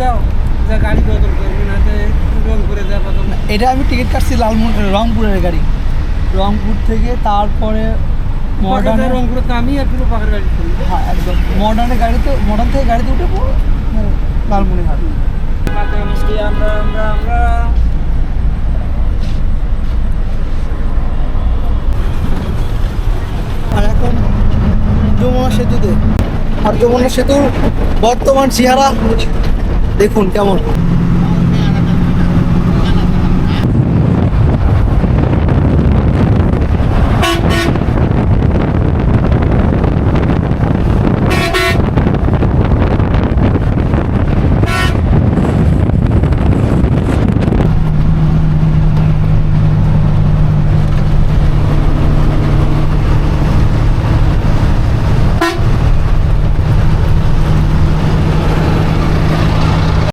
যাও, যা গাড়ি বদল করবে না তো রংপুরে যা বদল। এটা আমি টিকিট কাটছি রংপুরের গাড়ি, রংপুর থেকে তারপরে মডার্নে। রংপুরে তো আমি আর পুরো পাখের গাড়ি করি। হ্যাঁ একদম মডার্নের গাড়িতে, মডার্ন থেকে গাড়িতে উঠে পড়ো লালমনিরহাট। মিষ্টি আমরা আমরা আমরা আর এখন যমুনা সেতুতে, আর যমুনা সেতুর বর্তমান চেহারা দেখুন কেমন।